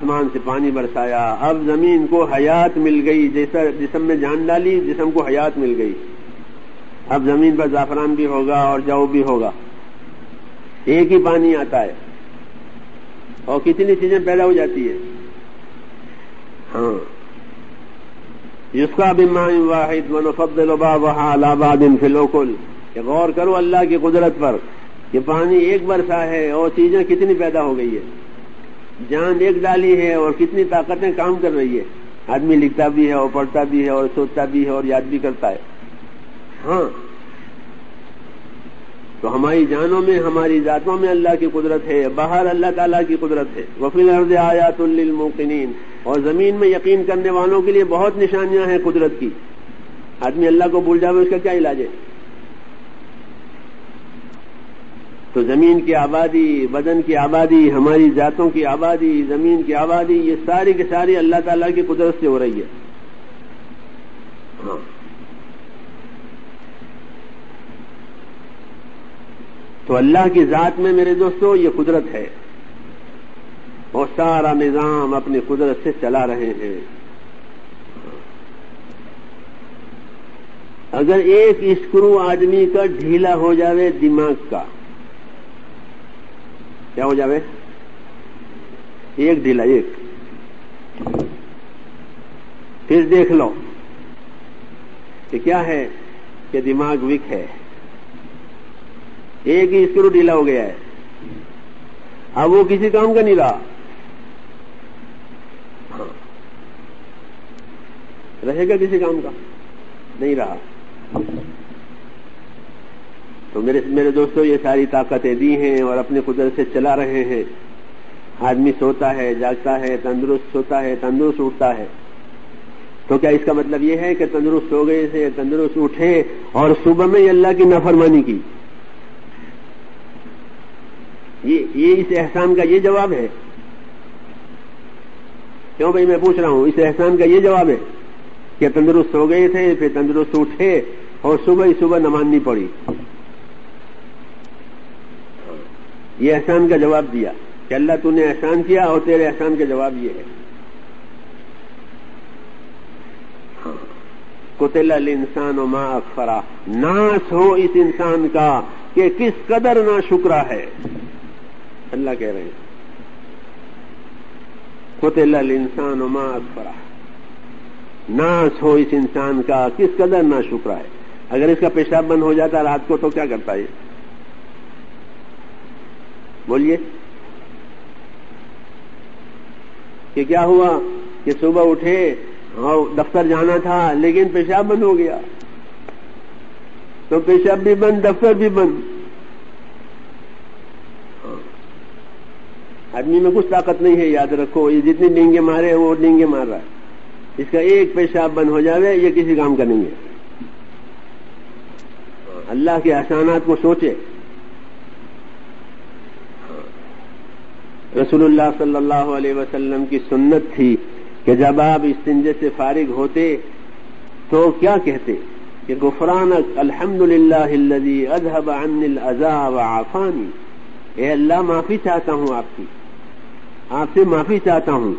آسمان سے پانی برسایا، اب زمین کو حیات مل گئی، جیسا جسم میں جان ڈالی جسم کو حیات مل گئی، اب زمین پر زعفران بھی ہوگا اور جو بھی ہوگا، ایک ہی پانی آتا ہے اور کتنی چیزیں پیدا ہو جاتی ہے. ہاں، یسقى بماء واحد ونفضل بعضها على بعض في الأكل. کہ غور کرو اللہ کی قدرت پر کہ پانی ایک برسا ہے اور چیزیں کتنی پیدا ہو گئی ہے، جان ایک ڈالی ہے اور کتنی طاقتیں کام کر رہی ہے. آدمی لکھتا بھی ہے اور پڑھتا بھی ہے اور سوچتا بھی ہے اور یاد بھی کرتا ہے. ہاں، تو ہماری جانوں میں، ہماری ذاتوں میں اللہ کی قدرت ہے، باہر اللہ تعالیٰ کی قدرت ہے. وفی الارض آیات للموقنین، اور زمین میں یقین کرنے والوں کے لیے بہت نشانیاں ہیں قدرت کی. آدمی اللہ کو بھول جائے اس کا کیا علاج ہے؟ تو زمین کی آبادی، بدن کی آبادی، ہماری ذاتوں کی آبادی، زمین کی آبادی، یہ ساری کی ساری اللہ تعالیٰ کی قدرت سے ہو رہی ہے. ہاں، تو اللہ کی ذات میں میرے دوستو یہ قدرت ہے اور سارا نظام اپنی قدرت سے چلا رہے ہیں. اگر ایک اسکرو آدمی کا ڈھیلا ہو جاوے دماغ کا، کیا ہو جاوے؟ ایک ڈھیلا، ایک، پھر دیکھ لو کہ کیا ہے کہ دماغ ویک ہے. ایک ہی اسکرو ڈھیلا ہو گیا ہے، اب وہ کسی کام کا نہیں رہا. رہے گا کسی کام کا؟ نہیں رہا. تو میرے دوستوں یہ ساری طاقتیں دی ہیں اور اپنی قدرت سے چلا رہے ہیں. آدمی سوتا ہے، جاگتا ہے، تندرست سوتا ہے، تندرست اٹھتا ہے. تو کیا اس کا مطلب یہ ہے کہ تندرست ہو گئے تھے، تندرست اٹھے اور صبح میں ہی اللہ کی نافرمانی کی؟ یہ اس احسان کا یہ جواب ہے؟ کیوں بھائی میں پوچھ رہا ہوں، اس احسان کا یہ جواب ہے کہ تندرست ہو گئے تھے، پھر تندرست اٹھے اور صبح ہی صبح نماز نہیں پڑھی؟ یہ احسان کا جواب دیا کہ اللہ تو نے احسان کیا اور تیرے احسان کا جواب یہ ہے. قتل الانسان ما اکفرہ، ناس ہو اس انسان کا کہ کس قدر نا شکرہ ہے. اللہ کہہ رہے ہیں قتل الانسان ما اکفرہ، ناس ہو اس انسان کا کس قدر نا شکرہ ہے. اگر اس کا پیشاب بند ہو جاتا رات کو تو کیا کرتا ہے؟ بولیے کہ کیا ہوا کہ صبح اٹھے اور دفتر جانا تھا لیکن پیشاب بند ہو گیا، تو پیشاب بھی بند، دفتر بھی بند. آدمی میں کچھ طاقت نہیں ہے، یاد رکھو. یہ جتنی ڈینگے مارے وہ ڈینگے مار رہا ہے. اس کا ایک پیشاب بند ہو جاوے یہ کسی کام کا نہیں ہے. اللہ کے احسانات کو سوچے. رسول اللہ صلی اللہ علیہ وسلم کی سنت تھی کہ جب آپ استنجے سے فارغ ہوتے تو کیا کہتے کہ غفرانک الحمدللہ الذی اذهب عنی الاذى وعافانی. اے اللہ معافی چاہتا ہوں آپ کی، آپ سے معافی چاہتا ہوں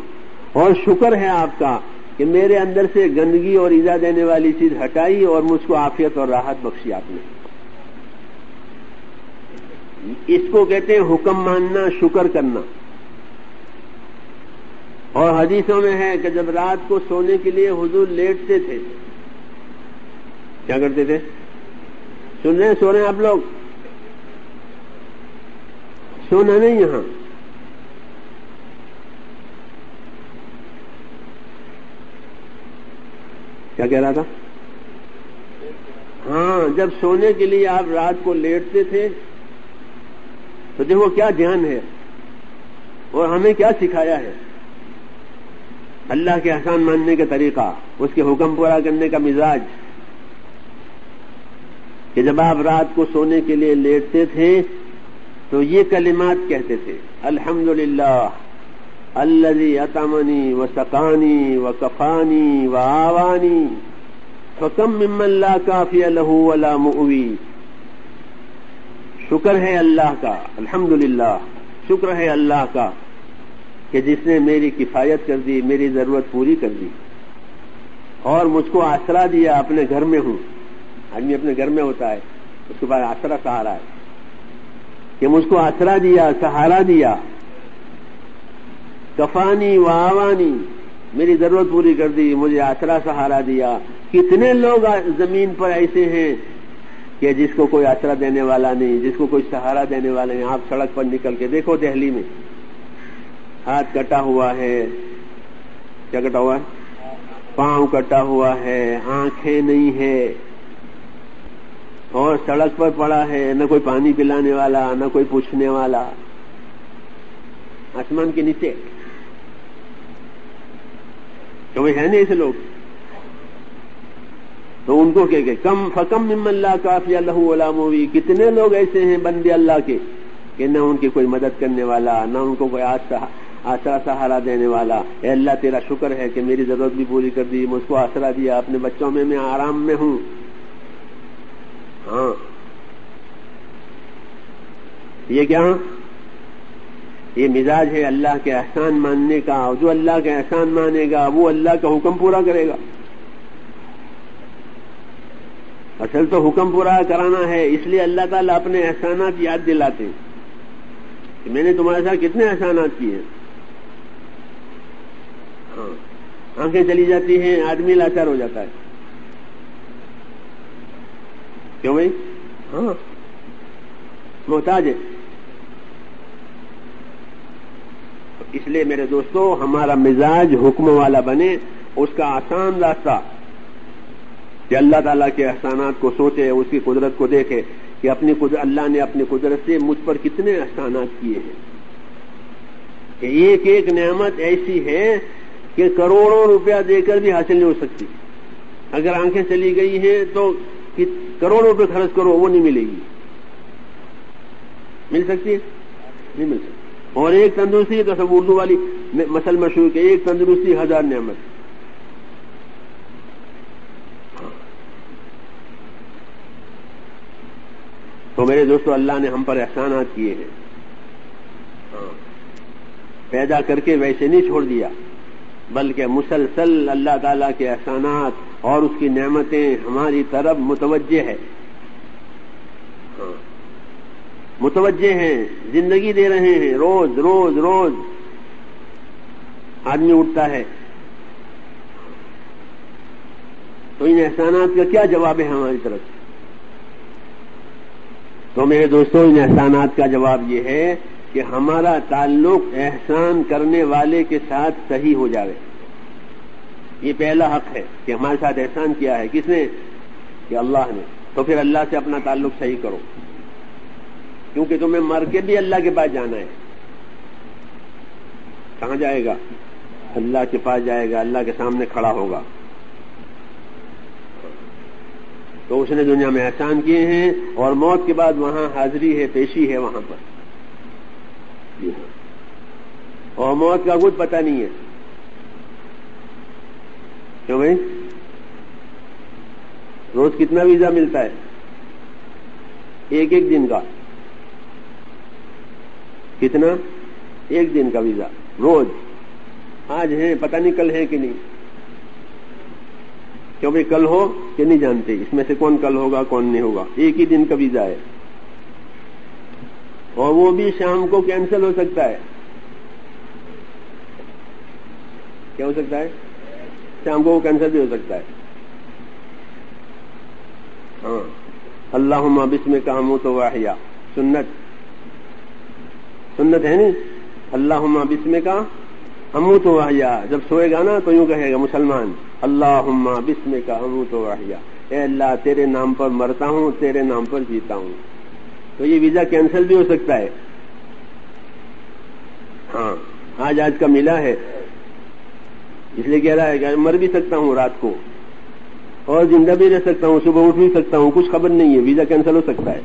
اور شکر ہے آپ کا کہ میرے اندر سے گندگی اور ایذا دینے والی چیز ہٹائی اور مجھ کو عافیت اور راحت بخشی آپ نے. اس کو کہتے ہیں حکم ماننا، شکر کرنا. اور حدیثوں میں ہے کہ جب رات کو سونے کے لیے حضور لیٹتے تھے کیا کرتے تھے؟ سن رہے ہیں؟ سو رہے ہیں آپ لوگ؟ سونا نہیں یہاں. کیا کہہ رہا تھا؟ ہاں، جب سونے کے لیے آپ رات کو لیٹتے تھے تو دیکھو کیا دھیان ہے اور ہمیں کیا سکھایا ہے. اللہ کے احسان ماننے کا طریقہ، اس کے حکم پورا کرنے کا مزاج. کہ جب آپ رات کو سونے کے لیے لیٹتے تھے تو یہ کلمات کہتے تھے: الحمدللہ الذی اطعمنی وسقانی وکفانی وآوانی فکم ممن لا کافی لہ ولا مؤوی. شکر ہے اللہ کا، الحمدللہ، شکر ہے اللہ کا کہ جس نے میری کفایت کر دی، میری ضرورت پوری کر دی اور مجھ کو آسرا دیا. اپنے گھر میں ہوں، آدمی اپنے گھر میں ہوتا ہے، اس کے بعد آسرا سہارا ہے کہ مجھ کو آسرا دیا، سہارا دیا. کفانی و آوانی، میری ضرورت پوری کر دی، مجھے آسرا سہارا دیا. کتنے لوگ زمین پر ایسے ہیں کہ جس کو کوئی آسرا دینے والا نہیں، جس کو کوئی سہارا دینے والا نہیں. آپ سڑک پر نکل کے دیکھو دہلی میں، ہاتھ کٹا ہوا ہے، کیا کٹا ہوا ہے؟ پاؤں کٹا ہوا ہے، آنکھیں نہیں ہے اور سڑک پر پڑا ہے، نہ کوئی پانی پلانے والا، نہ کوئی پوچھنے والا، آسمان کے نیچے. تو وہ ہے نہیں ایسے لوگ. تو ان کو کہ کم فکم ممن لا کافی لہ ولا موی، کتنے لوگ ایسے ہیں بندے اللہ کے کہ نہ ان کی کوئی مدد کرنے والا، نہ ان کو کوئی آسرا سہارا دینے والا. اے اللہ تیرا شکر ہے کہ میری ضرورت بھی پوری کر دی، مجھ کو آسرا دیا، اپنے بچوں میں آرام میں ہوں. ہاں یہ کیا؟ یہ مزاج ہے اللہ کے احسان ماننے کا. اور جو اللہ کے احسان مانے گا وہ اللہ کا حکم پورا کرے گا. اصل تو حکم پورا کرانا ہے، اس لیے اللہ تعالیٰ اپنے احسانات یاد دلاتے ہیں کہ میں نے تمہارے ساتھ کتنے احسانات کیے ہیں. ہاں آنکھیں چلی جاتی ہیں، آدمی لاچار ہو جاتا ہے. کیوں بھائی؟ ہاں محتاج ہے. اس لیے میرے دوستو ہمارا مزاج حکم والا بنے. اس کا آسان راستہ کہ اللہ تعالیٰ کے احسانات کو سوچے، اس کی قدرت کو دیکھے کہ اللہ نے اپنی قدرت سے مجھ پر کتنے احسانات کیے ہیں. کہ ایک ایک نعمت ایسی ہے کہ کروڑوں روپیہ دے کر بھی حاصل نہیں ہو سکتی. اگر آنکھیں چلی گئی ہیں تو کروڑوں روپے خرچ کرو وہ نہیں ملے گی. مل سکتی ہے؟ نہیں مل سکتی. اور ایک تندرستی تو سب اردو والی مسل مشہور کہ ایک تندرستی 1000 نعمت. تو میرے دوستو اللہ نے ہم پر احسانات کیے ہیں. پیدا کر کے ویسے نہیں چھوڑ دیا، بلکہ مسلسل اللہ تعالیٰ کے احسانات اور اس کی نعمتیں ہماری طرف متوجہ ہے. متوجہ ہیں، زندگی دے رہے ہیں. روز روز روز آدمی اٹھتا ہے تو ان احسانات کا کیا جواب ہے ہماری طرف؟ تو میرے دوستوں ان احسانات کا جواب یہ ہے کہ ہمارا تعلق احسان کرنے والے کے ساتھ صحیح ہو جائے. یہ پہلا حق ہے کہ ہمارے ساتھ احسان کیا ہے. کس نے؟ کہ اللہ نے. تو پھر اللہ سے اپنا تعلق صحیح کرو، کیونکہ تمہیں مر کے بھی اللہ کے پاس جانا ہے. کہاں جائے گا؟ اللہ کے پاس جائے گا، اللہ کے سامنے کھڑا ہوگا. تو اس نے دنیا میں احسان کیے ہیں اور موت کے بعد وہاں حاضری ہے، پیشی ہے وہاں پر. اور موت کا کچھ پتہ نہیں ہے. کیوں بھائی؟ روز کتنا ویزا ملتا ہے؟ ایک دن کا. کتنا؟ 1 دن کا ویزا روز. آج ہے، پتہ نہیں کل ہے کہ نہیں. کیوں بھائی؟ کل ہو کہ نہیں جانتے، اس میں سے کون کل ہوگا کون نہیں ہوگا. 1 ہی دن کا ویزا ہے اور وہ بھی شام کو کینسل ہو سکتا ہے. کیا ہو سکتا ہے؟ شام کو وہ کینسل بھی ہو سکتا ہے. ہاں اللہم بسمک اموت و احیا، سنت ہے نہیں؟ اللہم بسمک اموت و احیا. جب سوئے گا نا تو یوں کہے گا مسلمان، اللہم بسمک اموت و احیا، اے اللہ تیرے نام پر مرتا ہوں، تیرے نام پر جیتا ہوں. تو یہ ویزا کینسل بھی ہو سکتا ہے. ہاں آج کا ملا ہے، اس لیے کہہ رہا ہے کہ مر بھی سکتا ہوں رات کو اور زندہ بھی رہ سکتا ہوں، صبح اٹھ بھی سکتا ہوں، کچھ خبر نہیں ہے. ویزا کینسل ہو سکتا ہے.